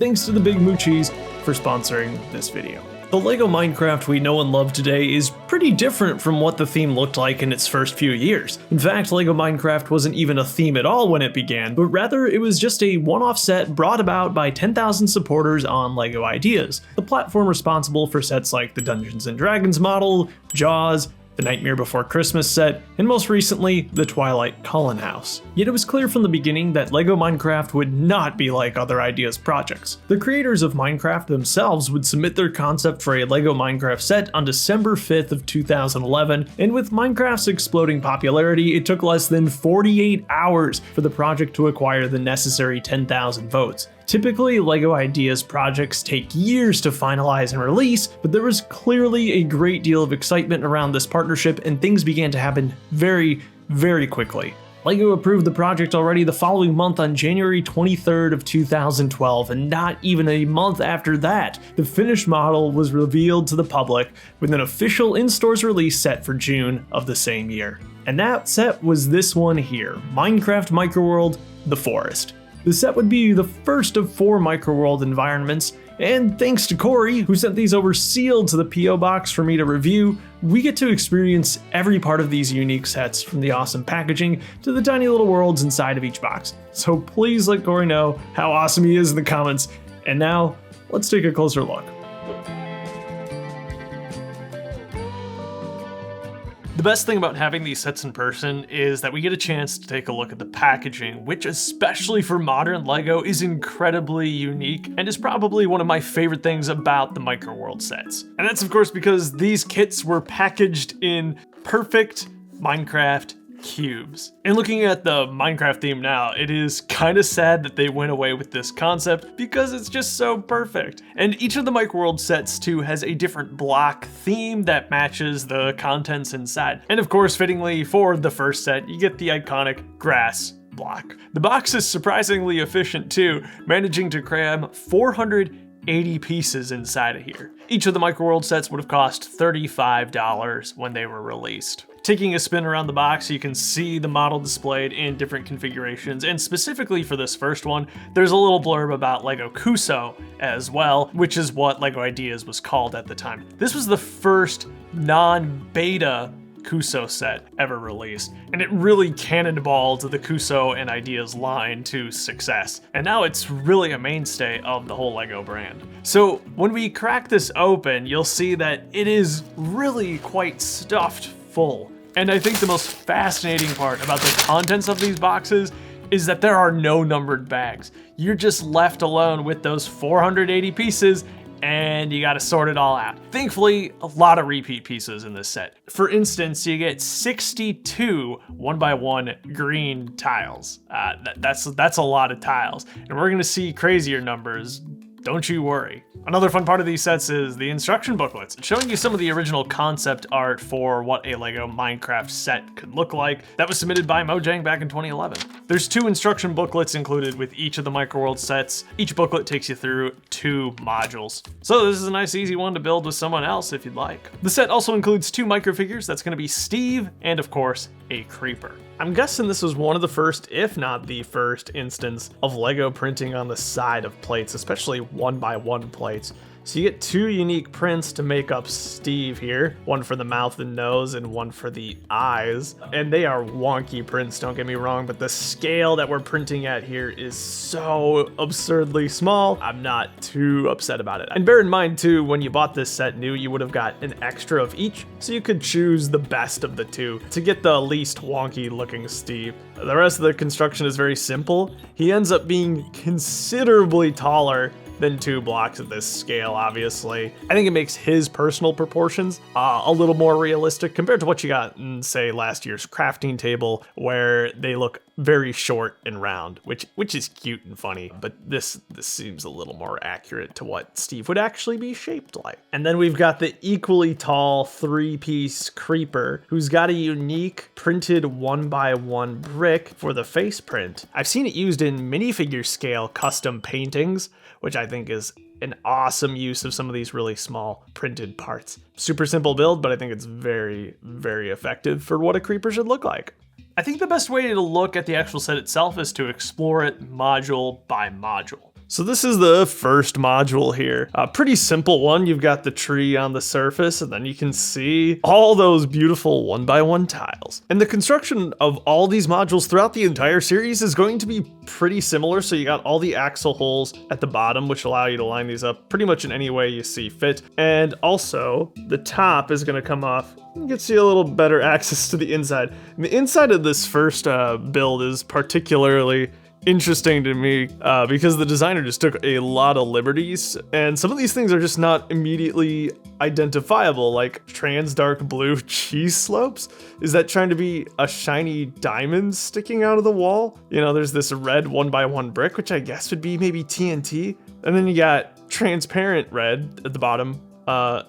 Thanks to the Big Moochies for sponsoring this video. The LEGO Minecraft we know and love today is pretty different from what the theme looked like in its first few years. In fact, LEGO Minecraft wasn't even a theme at all when it began, but rather it was just a one-off set brought about by 10,000 supporters on LEGO Ideas, the platform responsible for sets like the Dungeons & Dragons model, Jaws, the Nightmare Before Christmas set, and most recently, the Twilight Cullen House. Yet it was clear from the beginning that LEGO Minecraft would not be like other Ideas projects. The creators of Minecraft themselves would submit their concept for a LEGO Minecraft set on December 5th of 2011, and with Minecraft's exploding popularity, it took less than 48 hours for the project to acquire the necessary 10,000 votes. Typically, LEGO Ideas projects take years to finalize and release, but there was clearly a great deal of excitement around this partnership and things began to happen very, very quickly. LEGO approved the project already the following month on January 23rd of 2012, and not even a month after that, the finished model was revealed to the public with an official in-stores release set for June of the same year. And that set was this one here, Minecraft Microworld: The Forest. The set would be the first of 4 Microworld environments, and thanks to Corey, who sent these over sealed to the P.O. box for me to review, we get to experience every part of these unique sets, from the awesome packaging to the tiny little worlds inside of each box. So please let Corey know how awesome he is in the comments, and now let's take a closer look. The best thing about having these sets in person is that we get a chance to take a look at the packaging, which especially for modern LEGO is incredibly unique and is probably one of my favorite things about the Microworld sets. And that's of course because these kits were packaged in perfect Minecraft cubes. And looking at the Minecraft theme now, it is kind of sad that they went away with this concept because it's just so perfect. And each of the Microworld sets too has a different block theme that matches the contents inside. And of course, fittingly for the first set, you get the iconic grass block. The box is surprisingly efficient too, managing to cram 480 pieces inside of here. Each of the Microworld sets would have cost $35 when they were released. Taking a spin around the box, you can see the model displayed in different configurations, and specifically for this first one, there's a little blurb about LEGO Kuso as well, which is what LEGO Ideas was called at the time. This was the first non-beta Kuso set ever released, and it really cannonballed the Kuso and Ideas line to success, and now it's really a mainstay of the whole LEGO brand. So when we crack this open, you'll see that it is really quite stuffed full. And I think the most fascinating part about the contents of these boxes is that there are no numbered bags. You're just left alone with those 480 pieces and you gotta sort it all out. Thankfully, a lot of repeat pieces in this set. For instance, you get 62 1x1 green tiles. That's a lot of tiles. And we're gonna see crazier numbers, don't you worry. Another fun part of these sets is the instruction booklets, showing you some of the original concept art for what a LEGO Minecraft set could look like. That was submitted by Mojang back in 2011. There's 2 instruction booklets included with each of the Microworld sets. Each booklet takes you through 2 modules. So this is a nice easy one to build with someone else if you'd like. The set also includes 2 microfigures. That's gonna be Steve and of course, a creeper. I'm guessing this was one of the first, if not the first, instance of LEGO printing on the side of plates, especially 1x1 plates. So you get 2 unique prints to make up Steve here, one for the mouth and nose and one for the eyes. And they are wonky prints, don't get me wrong, but the scale that we're printing at here is so absurdly small, I'm not too upset about it. And bear in mind too, when you bought this set new, you would have got an extra of each, so you could choose the best of the 2 to get the least wonky looking Steve. The rest of the construction is very simple. He ends up being considerably taller than 2 blocks at this scale, obviously. I think it makes his personal proportions a little more realistic compared to what you got in, say, last year's crafting table, where they look very short and round, which is cute and funny, but this seems a little more accurate to what Steve would actually be shaped like. And then we've got the equally tall 3-piece creeper, who's got a unique printed 1x1 brick for the face print. I've seen it used in minifigure scale custom paintings, which I think is an awesome use of some of these really small printed parts. Super simple build, but I think it's very, very effective for what a creeper should look like. I think the best way to look at the actual set itself is to explore it module by module. So this is the first module here. A pretty simple one. You've got the tree on the surface, and then you can see all those beautiful 1x1 tiles. And the construction of all these modules throughout the entire series is going to be pretty similar. So you got all the axle holes at the bottom, which allow you to line these up pretty much in any way you see fit. And also the top is going to come off. It gets you a little better access to the inside. And the inside of this first build is particularly interesting to me because the designer just took a lot of liberties, and some of these things are just not immediately identifiable, like trans dark blue cheese slopes. Is that trying to be a shiny diamond sticking out of the wall? You know, there's this red 1x1 brick, which I guess would be maybe TNT, and then you got transparent red at the bottom,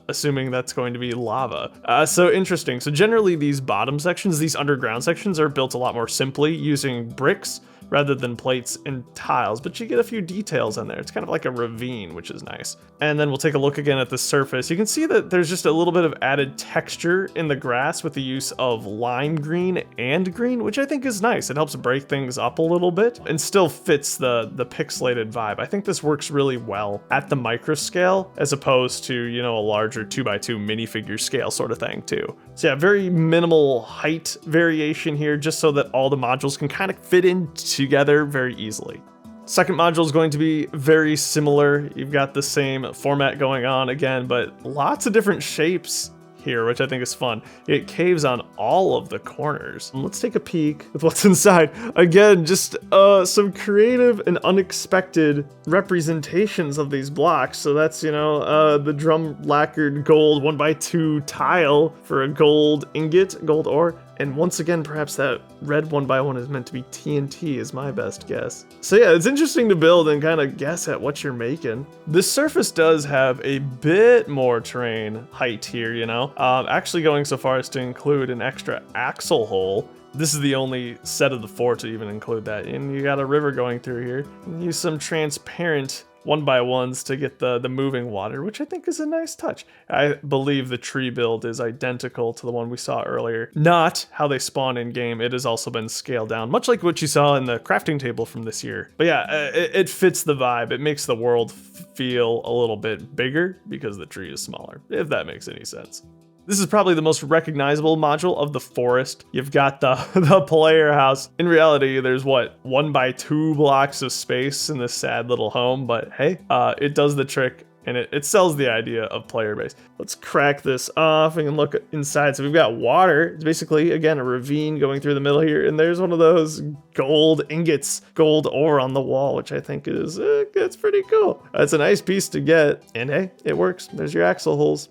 assuming that's going to be lava. So interesting. So generally these bottom sections, these underground sections, are built a lot more simply using bricks rather than plates and tiles, but you get a few details in there. It's kind of like a ravine, which is nice. And then we'll take a look again at the surface. You can see that there's just a little bit of added texture in the grass with the use of lime green and green, which I think is nice. It helps break things up a little bit and still fits the pixelated vibe. I think this works really well at the micro scale as opposed to, you know, a larger 2x2 minifigure scale sort of thing too. So yeah, very minimal height variation here, just so that all the modules can kind of fit in together very easily. Second module is going to be very similar. You've got the same format going on again, but lots of different shapes here, which I think is fun. It caves on all of the corners. Let's take a peek with what's inside. Again, just some creative and unexpected representations of these blocks. So that's, you know, the drum lacquered gold 1x2 tile for a gold ingot, gold ore. And once again, perhaps that red 1x1 is meant to be TNT is my best guess. So yeah, it's interesting to build and kind of guess at what you're making. This surface does have a bit more terrain height here, you know. Actually going so far as to include an extra axle hole. This is the only set of the 4 to even include that. And you got a river going through here. Use some transparent 1x1s to get the moving water, which I think is a nice touch. I believe the tree build is identical to the one we saw earlier. Not how they spawn in game. It has also been scaled down, much like what you saw in the crafting table from this year. But yeah, it fits the vibe. It makes the world feel a little bit bigger because the tree is smaller, if that makes any sense. This is probably the most recognizable module of the forest. You've got the player house. In reality, there's what, 1x2 blocks of space in this sad little home, but hey, it does the trick and it sells the idea of player base. Let's crack this off and look inside. So we've got water. It's basically, again, a ravine going through the middle here, and there's one of those gold ingots, gold ore on the wall, which I think is, it's pretty cool. It's a nice piece to get, and hey, it works. There's your axle holes.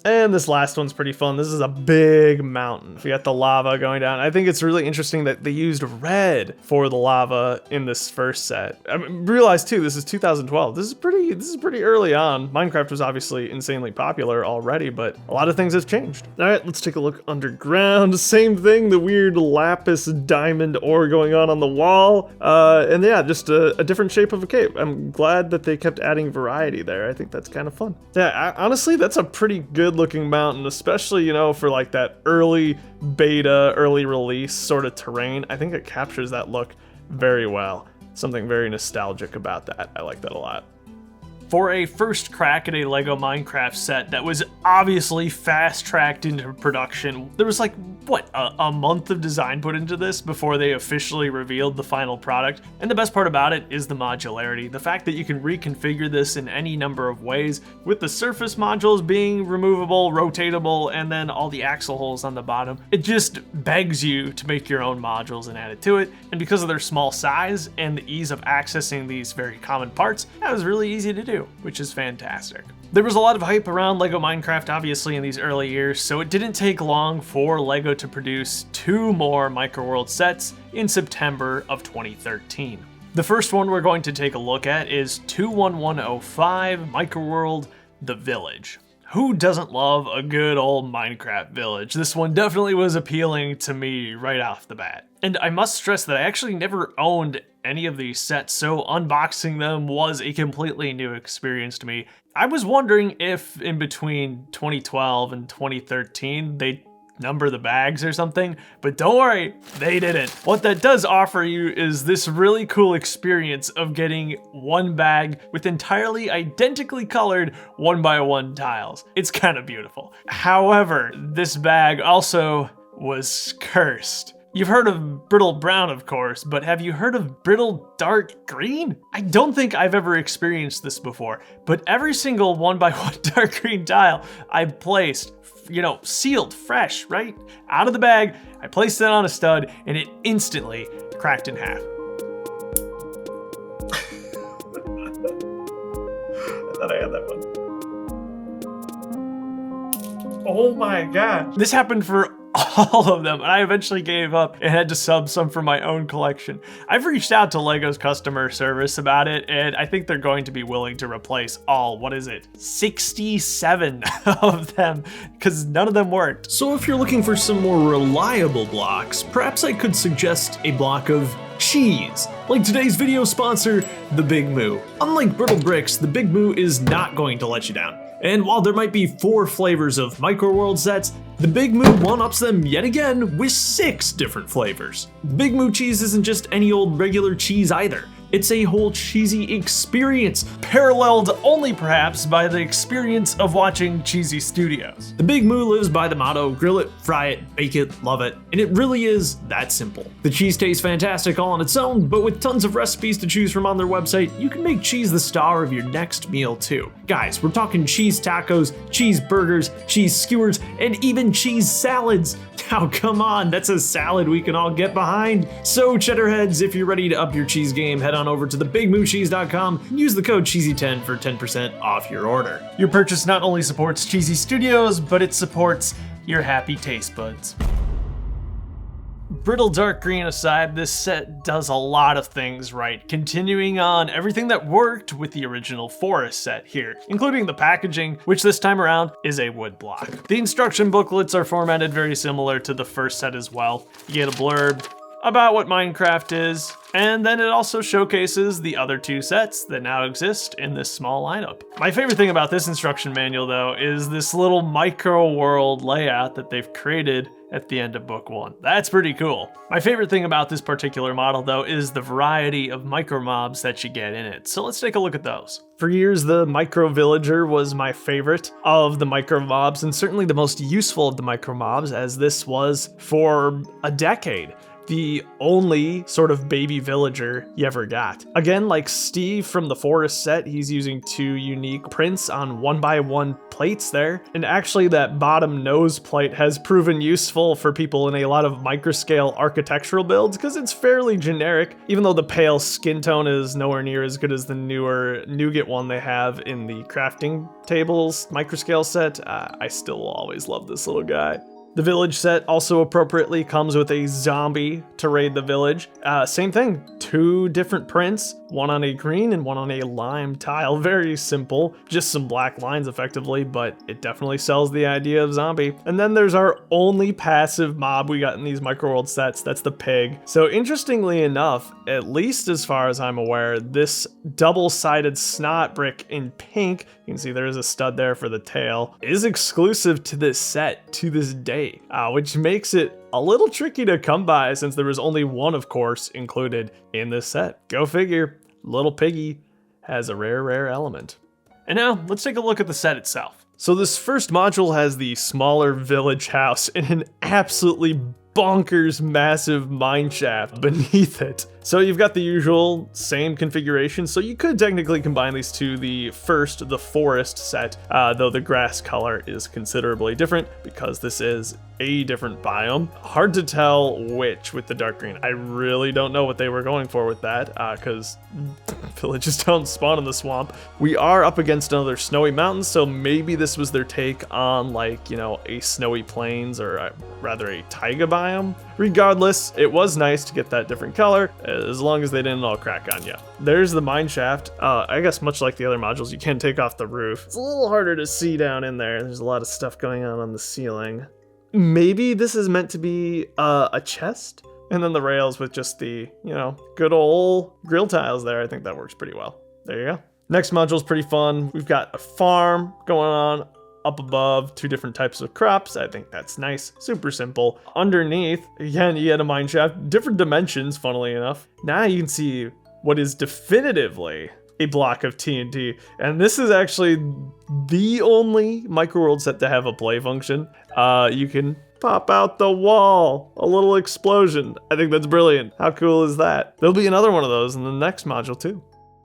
And this last one's pretty fun. This is a big mountain. We got the lava going down. I think it's really interesting that they used red for the lava in this first set. I mean, realize too, this is 2012. This is pretty early on. Minecraft was obviously insanely popular already, but a lot of things have changed. All right, let's take a look underground. Same thing, the weird lapis diamond ore going on the wall. And yeah, just a different shape of a cave. I'm glad that they kept adding variety there. I think that's kind of fun. Yeah, honestly, that's a pretty good looking mountain, especially, you know, for like that early beta, early release sort of terrain. I think it captures that look very well. Something very nostalgic about that. I like that a lot. For a first crack at a LEGO Minecraft set that was obviously fast-tracked into production, there was like, what, a month of design put into this before they officially revealed the final product. And the best part about it is the modularity. The fact that you can reconfigure this in any number of ways, with the surface modules being removable, rotatable, and then all the axle holes on the bottom. It just begs you to make your own modules and add it to it. And because of their small size and the ease of accessing these very common parts, that was really easy to do, which is fantastic. There was a lot of hype around LEGO Minecraft obviously in these early years, so it didn't take long for LEGO to produce 2 more Microworld sets in September of 2013. The first one we're going to take a look at is 21105 Microworld The Village. Who doesn't love a good old Minecraft village? This one definitely was appealing to me right off the bat. And I must stress that I actually never owned any of these sets, so unboxing them was a completely new experience to me. I was wondering if in between 2012 and 2013 they number the bags or something, but don't worry, they didn't. What that does offer you is this really cool experience of getting one bag with entirely identically colored 1x1 tiles. It's kind of beautiful. However, this bag also was cursed. You've heard of brittle brown, of course, but have you heard of brittle dark green? I don't think I've ever experienced this before, but every single 1x1 dark green tile I've placed, sealed, fresh, right out of the bag, I placed it on a stud and it instantly cracked in half. I thought I had that one. Oh my god. This happened for all of them, and I eventually gave up and had to sub some for my own collection. I've reached out to LEGO's customer service about it, and I think they're going to be willing to replace all, 67 of them, because none of them worked. So if you're looking for some more reliable blocks, perhaps I could suggest a block of cheese, like today's video sponsor, the Big Moo. Unlike brittle bricks, the Big Moo is not going to let you down. And while there might be 4 flavors of Micro World sets, the Big Moo one-ups them yet again with 6 different flavors. Big Moo cheese isn't just any old regular cheese either. It's a whole cheesy experience, paralleled only perhaps by the experience of watching cheesy studios. The Big Moo lives by the motto, grill it, fry it, bake it, love it, and it really is that simple. The cheese tastes fantastic all on its own, but with tons of recipes to choose from on their website, you can make cheese the star of your next meal too. Guys, we're talking cheese tacos, cheese burgers, cheese skewers, and even cheese salads. Now come on, that's a salad we can all get behind. So cheddarheads, if you're ready to up your cheese game, head on over to thebigmoocheese.com and use the code cheesy10 for 10% off your order. Your purchase not only supports Cheesy Studios, but it supports your happy taste buds. Brittle dark green aside, this set does a lot of things right, continuing on everything that worked with the original Forest set here, including the packaging, which this time around is a wood block. The instruction booklets are formatted very similar to the first set as well. You get a blurb about what Minecraft is, and then it also showcases the other 2 sets that now exist in this small lineup. My favorite thing about this instruction manual though is this little micro world layout that they've created at the end of book 1. That's pretty cool. My favorite thing about this particular model though is the variety of micro mobs that you get in it. So let's take a look at those. For years, the micro villager was my favorite of the micro mobs, and certainly the most useful of the micro mobs, as this was for a decade the only sort of baby villager you ever got. Again, like Steve from the Forest set, he's using 2 unique prints on 1x1 plates there. And actually that bottom nose plate has proven useful for people in a lot of microscale architectural builds because it's fairly generic, even though the pale skin tone is nowhere near as good as the newer Nougat one they have in the crafting tables microscale set. I still will always love this little guy. The village set also appropriately comes with a zombie to raid the village. Same thing, 2 different prints, one on a green and one on a lime tile. Very simple, just some black lines effectively, but it definitely sells the idea of zombie. And then there's our only passive mob we got in these microworld sets, that's the pig. So interestingly enough, at least as far as I'm aware, this double-sided snot brick in pink, you can see there is a stud there for the tail, is exclusive to this set to this day, which makes it a little tricky to come by since there was only one, of course, included in this set. Go figure, little piggy has a rare element. And now let's take a look at the set itself. So this first module has the smaller village house and an absolutely bonkers massive mine shaft beneath it. So you've got the usual same configuration, so you could technically combine these to the forest set, though the grass color is considerably different because this is a different biome. Hard to tell which with the dark green. I really don't know what they were going for with that, because villages don't spawn in the swamp. We are up against another snowy mountain, so maybe this was their take on, like, a snowy plains, or rather a taiga biome. Regardless, it was nice to get that different color, as long as they didn't all crack on you. There's the mine shaft. I guess much like the other modules, you can take off the roof. It's a little harder to see down in there. There's a lot of stuff going on the ceiling. Maybe this is meant to be a chest, and then the rails with just the, good old grill tiles there. I think that works pretty well. There you go. Next module is pretty fun. We've got a farm going on up above, 2 different types of crops. I think that's nice, super simple. Underneath, again, you had a mine shaft, different dimensions, funnily enough. Now you can see what is definitively a block of TNT. And this is actually the only microworld set to have a play function. You can pop out the wall, a little explosion. I think that's brilliant. How cool is that? There'll be another one of those in the next module too.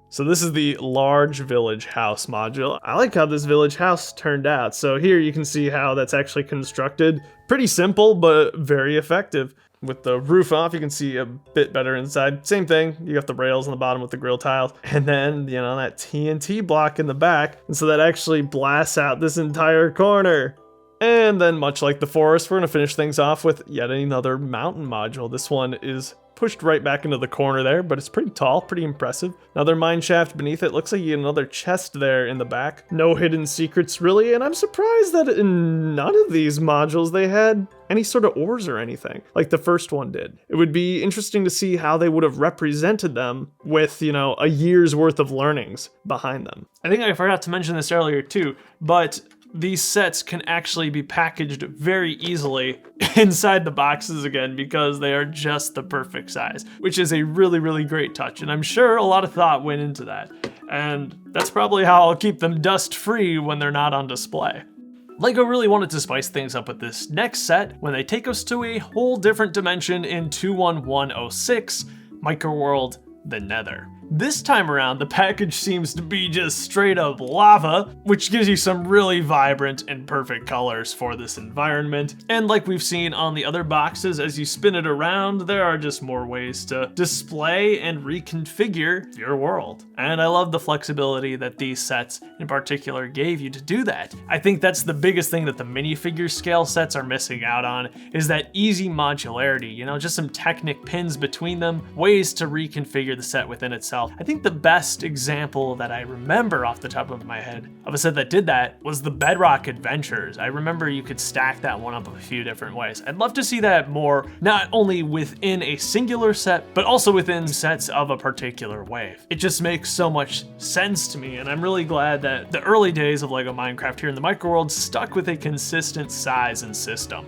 So this is the large village house module. I like how this village house turned out. So here you can see how that's actually constructed. Pretty simple, but very effective. With the roof off, you can see a bit better inside. Same thing, you got the rails on the bottom with the grill tiles. And then, you know, that TNT block in the back. And so that actually blasts out this entire corner. And then much like the forest, we're gonna finish things off with yet another mountain module. This one is pushed right back into the corner there, but it's pretty tall, pretty impressive. Another mine shaft beneath it. Looks like you get another chest there in the back. No hidden secrets really, and I'm surprised that in none of these modules they had any sort of ores or anything, like the first one did. It would be interesting to see how they would have represented them with, you know, a year's worth of learnings behind them. I think I forgot to mention this earlier too, but these sets can actually be packaged very easily inside the boxes again because they are just the perfect size, which is a really, really great touch. And I'm sure a lot of thought went into that. And that's probably how I'll keep them dust free when they're not on display. LEGO really wanted to spice things up with this next set when they take us to a whole different dimension in 21106, Microworld, the Nether. This time around, the package seems to be just straight up lava, which gives you some really vibrant and perfect colors for this environment. And like we've seen on the other boxes, as you spin it around, there are just more ways to display and reconfigure your world. And I love the flexibility that these sets in particular gave you to do that. I think that's the biggest thing that the minifigure scale sets are missing out on, is that easy modularity, you know, just some Technic pins between them, ways to reconfigure the set within itself. I think the best example that I remember off the top of my head of a set that did that was the Bedrock Adventures. I remember you could stack that one up a few different ways. I'd love to see that more, not only within a singular set, but also within sets of a particular wave. It just makes so much sense to me, and I'm really glad that the early days of LEGO Minecraft here in the Microworld stuck with a consistent size and system.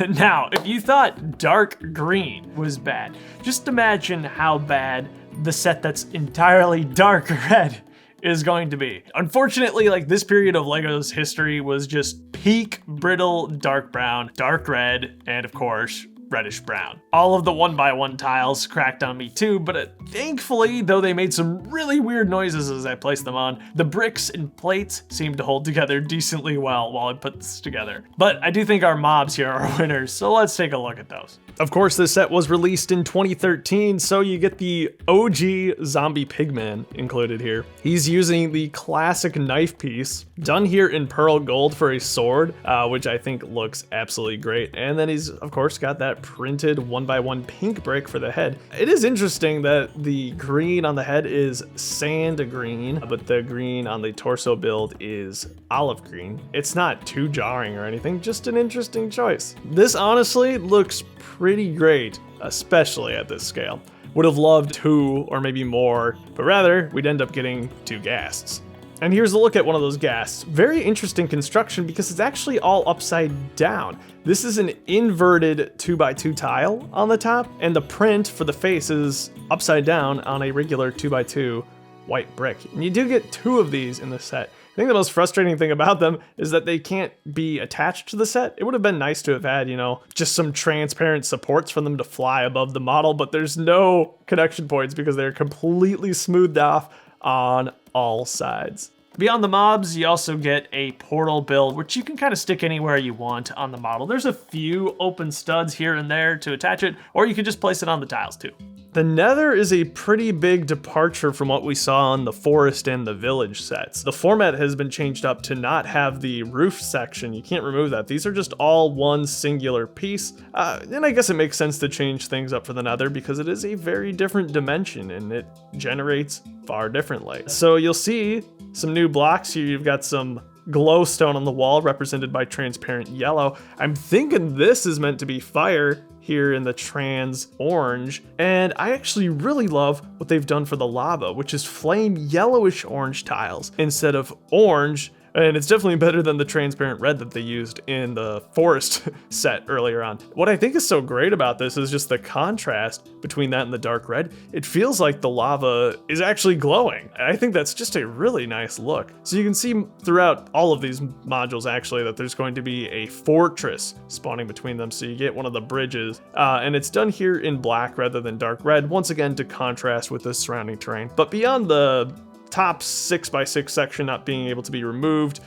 Now, if you thought dark green was bad, just imagine how bad the set that's entirely dark red is going to be. Unfortunately, like, this period of LEGO's history was just peak brittle dark brown, dark red, and of course, reddish brown. All of the 1x1 tiles cracked on me too, but thankfully, though they made some really weird noises as I placed them on, the bricks and plates seemed to hold together decently well while I put this together. But I do think our mobs here are winners, so let's take a look at those. Of course, this set was released in 2013, so you get the OG zombie pigman included here. He's using the classic knife piece, done here in pearl gold for a sword, which I think looks absolutely great. And then he's, of course, got that printed 1x1 pink brick for the head. It is interesting that the green on the head is sand green, but the green on the torso build is olive green. It's not too jarring or anything, just an interesting choice. This honestly looks pretty great, especially at this scale. Would have loved 2 or maybe more, but rather we'd end up getting 2 ghasts. And here's a look at one of those ghasts. Very interesting construction because it's actually all upside down. This is an inverted 2x2 tile on the top, and the print for the face is upside down on a regular 2x2 white brick. And you do get 2 of these in the set. I think the most frustrating thing about them is that they can't be attached to the set. It would have been nice to have had, you know, just some transparent supports for them to fly above the model, but there's no connection points because they're completely smoothed off on all sides. Beyond the mobs, you also get a portal build, which you can kind of stick anywhere you want on the model. There's a few open studs here and there to attach it, or you can just place it on the tiles too. The Nether is a pretty big departure from what we saw on the forest and the village sets. The format has been changed up to not have the roof section. You can't remove that. These are just all one singular piece. And I guess it makes sense to change things up for the Nether because it is a very different dimension and it generates far differently. So you'll see some new blocks here. You've got some glowstone on the wall represented by transparent yellow. I'm thinking this is meant to be fire here in the trans orange. And I actually really love what they've done for the lava, which is flame yellowish orange tiles instead of orange. And it's definitely better than the transparent red that they used in the forest set earlier on. What I think is so great about this is just the contrast between that and the dark red. It feels like the lava is actually glowing. I think that's just a really nice look. So you can see throughout all of these modules actually that there's going to be a fortress spawning between them. So you get one of the bridges, and it's done here in black rather than dark red, once again to contrast with the surrounding terrain. But beyond the top 6x6 section not being able to be removed,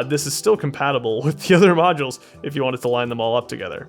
this is still compatible with the other modules if you wanted to line them all up together.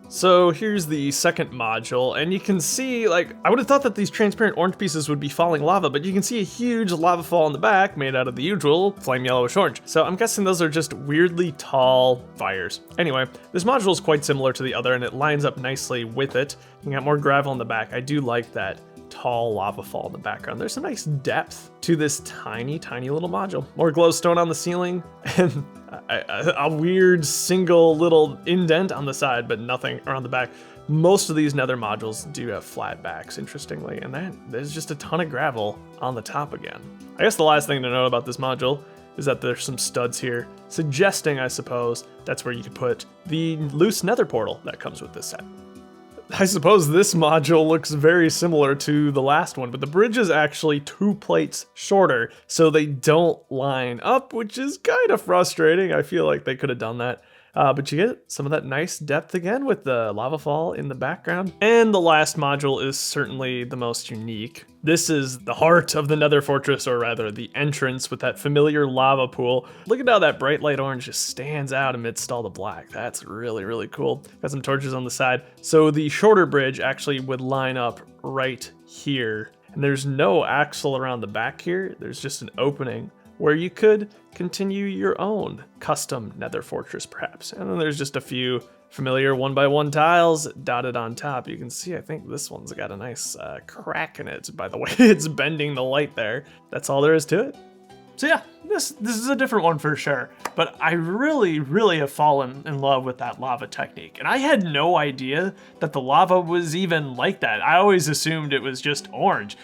So here's the second module, and you can see, like, I would have thought that these transparent orange pieces would be falling lava, but you can see a huge lava fall in the back made out of the usual flame yellowish orange. So I'm guessing those are just weirdly tall fires. Anyway, this module is quite similar to the other, and it lines up nicely with it. You got more gravel in the back. I do like that tall lava fall in the background. There's some nice depth to this tiny little module. More glowstone on the ceiling and a weird single little indent on the side, but nothing around the back. Most of these Nether modules do have flat backs, interestingly, and there's just a ton of gravel on the top again. I guess the last thing to note about this module is that there's some studs here, suggesting, I suppose, that's where you could put the loose Nether portal that comes with this set. I suppose this module looks very similar to the last one, but the bridge is actually 2 plates shorter, so they don't line up, which is kind of frustrating. I feel like they could have done that. But you get some of that nice depth again with the lava fall in the background. And the last module is certainly the most unique. This is the heart of the Nether Fortress, or rather the entrance with that familiar lava pool. Look at how that bright light orange just stands out amidst all the black. That's really cool. Got some torches on the side. So the shorter bridge actually would line up right here. And there's no axle around the back here. There's just an opening where you could continue your own custom Nether Fortress, perhaps. And then there's just a few familiar 1x1 tiles dotted on top. You can see, I think this one's got a nice crack in it, by the way it's bending the light there. That's all there is to it. So yeah, this is a different one for sure, but I really have fallen in love with that lava technique. And I had no idea that the lava was even like that. I always assumed it was just orange.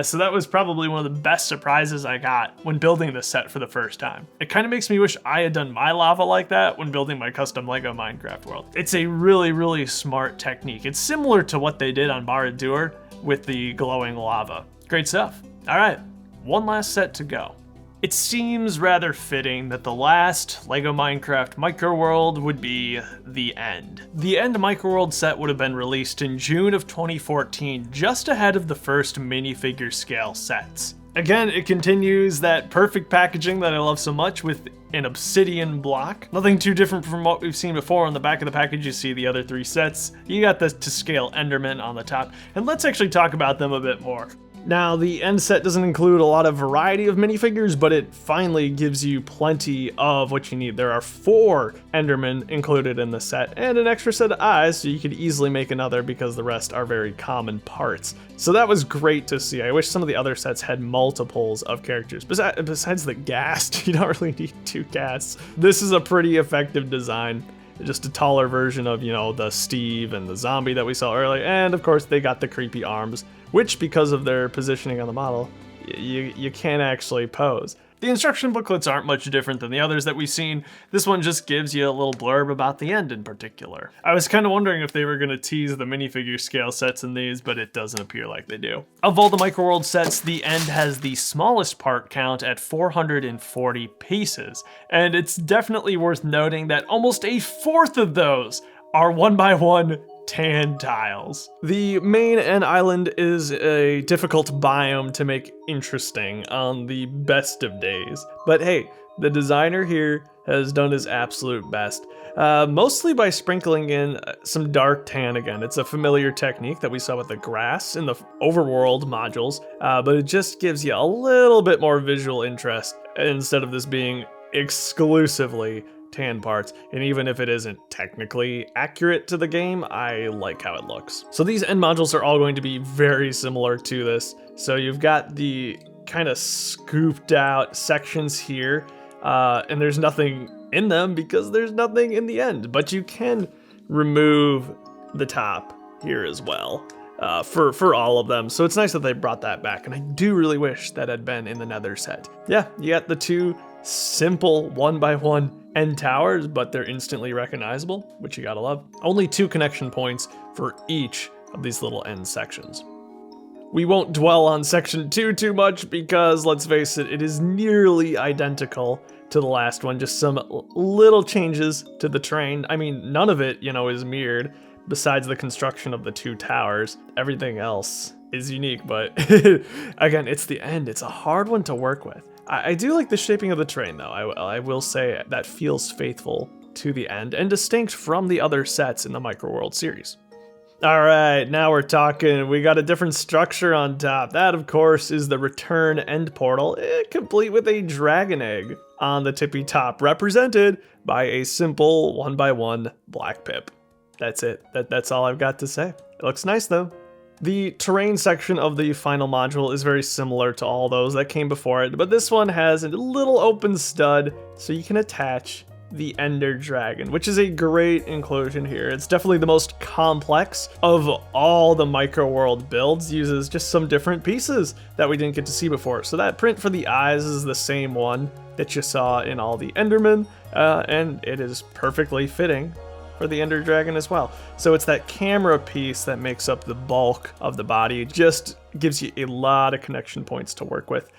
So that was probably one of the best surprises I got when building this set for the first time. It kind of makes me wish I had done my lava like that when building my custom Lego Minecraft world. It's a really smart technique. It's similar to what they did on Barad-dûr with the glowing lava. Great stuff. All right, one last set to go. It seems rather fitting that the last LEGO Minecraft Microworld would be the end. The End Microworld set would have been released in June of 2014, just ahead of the first minifigure scale sets. Again, it continues that perfect packaging that I love so much with an obsidian block. Nothing too different from what we've seen before. On the back of the package, you see the other 3 sets. You got the to scale Enderman on the top, and let's actually talk about them a bit more. Now, the end set doesn't include a lot of variety of minifigures, but it finally gives you plenty of what you need. There are 4 Endermen included in the set, and an extra set of eyes, so you could easily make another because the rest are very common parts. So that was great to see. I wish some of the other sets had multiples of characters. Besides the ghast, you don't really need 2 ghasts. This is a pretty effective design. Just a taller version of, you know, the Steve and the zombie that we saw earlier, and of course they got the creepy arms, which because of their positioning on the model, you can't actually pose. The instruction booklets aren't much different than the others that we've seen. This one just gives you a little blurb about the end in particular. I was kind of wondering if they were going to tease the minifigure scale sets in these, but it doesn't appear like they do. Of all the Microworld sets, the end has the smallest part count at 440 pieces, and it's definitely worth noting that almost a fourth of those are 1x1 tan tiles. The main end island is a difficult biome to make interesting on the best of days. But hey, the designer here has done his absolute best. Mostly by sprinkling in some dark tan again. It's a familiar technique that we saw with the grass in the overworld modules, but it just gives you a little bit more visual interest instead of this being exclusively tan parts, and even if it isn't technically accurate to the game, I like how it looks. So these end modules are all going to be very similar to this. So you've got the kind of scooped out sections here, and there's nothing in them because there's nothing in the end, but you can remove the top here as well. For all of them. So it's nice that they brought that back, and I do really wish that had been in the Nether set. Yeah, you got the 2 simple 1x1 end towers, but they're instantly recognizable, which you gotta love. Only 2 connection points for each of these little end sections. We won't dwell on section 2 too much because, let's face it, it is nearly identical to the last one, just some little changes to the terrain. I mean, none of it, is mirrored besides the construction of the 2 towers. Everything else is unique, but again, it's the end. It's a hard one to work with. I do like the shaping of the terrain though. I will say that feels faithful to the end and distinct from the other sets in the Microworld series. All right, now we're talking. We got a different structure on top. That, of course, is the return end portal, complete with a dragon egg on the tippy top, represented by a simple 1x1 black pip. That's it. That's all I've got to say. It looks nice, though. The terrain section of the final module is very similar to all those that came before it, but this one has a little open stud so you can attach the Ender Dragon, which is a great inclusion here. It's definitely the most complex of all the Microworld builds, uses just some different pieces that we didn't get to see before. So that print for the eyes is the same one that you saw in all the Endermen, and it is perfectly fitting for the Ender Dragon as well. So it's that camera piece that makes up the bulk of the body. It just gives you a lot of connection points to work with.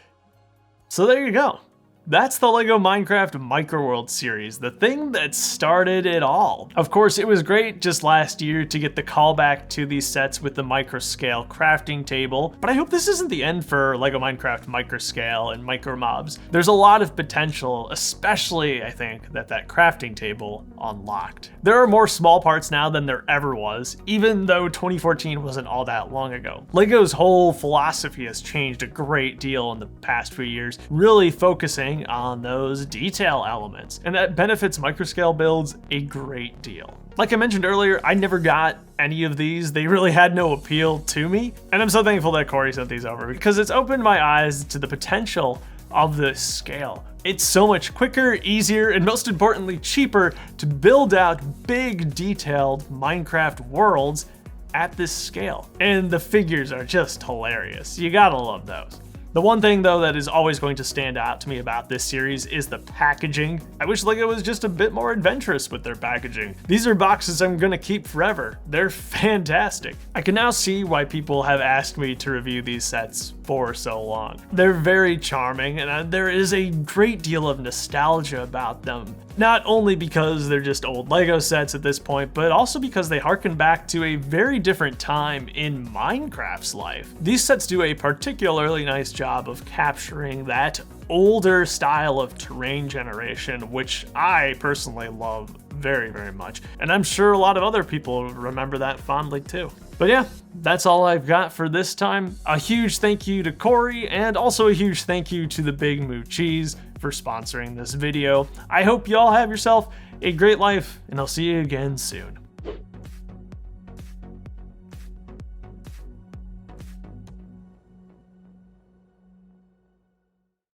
So there you go. That's the LEGO Minecraft Microworld series, the thing that started it all. Of course, it was great just last year to get the callback to these sets with the microscale crafting table, but I hope this isn't the end for LEGO Minecraft microscale and micro mobs. There's a lot of potential, especially I think that crafting table unlocked. There are more small parts now than there ever was, even though 2014 wasn't all that long ago. LEGO's whole philosophy has changed a great deal in the past few years, really focusing on those detail elements, and that benefits microscale builds a great deal. Like I mentioned earlier, I never got any of these. They really had no appeal to me, and I'm so thankful that Corey sent these over because it's opened my eyes to the potential of this scale. It's so much quicker, easier, and most importantly, cheaper to build out big, detailed Minecraft worlds at this scale. And the figures are just hilarious. You gotta love those. The one thing though that is always going to stand out to me about this series is the packaging. I wish LEGO was just a bit more adventurous with their packaging. These are boxes I'm gonna keep forever. They're fantastic. I can now see why people have asked me to review these sets for so long. They're very charming, and there is a great deal of nostalgia about them. Not only because they're just old LEGO sets at this point, but also because they harken back to a very different time in Minecraft's life. These sets do a particularly nice job of capturing that older style of terrain generation, which I personally love very, very much. And I'm sure a lot of other people remember that fondly too. But yeah, that's all I've got for this time. A huge thank you to Corey, and also a huge thank you to the Big Moo Cheese for sponsoring this video. I hope y'all have yourself a great life, and I'll see you again soon.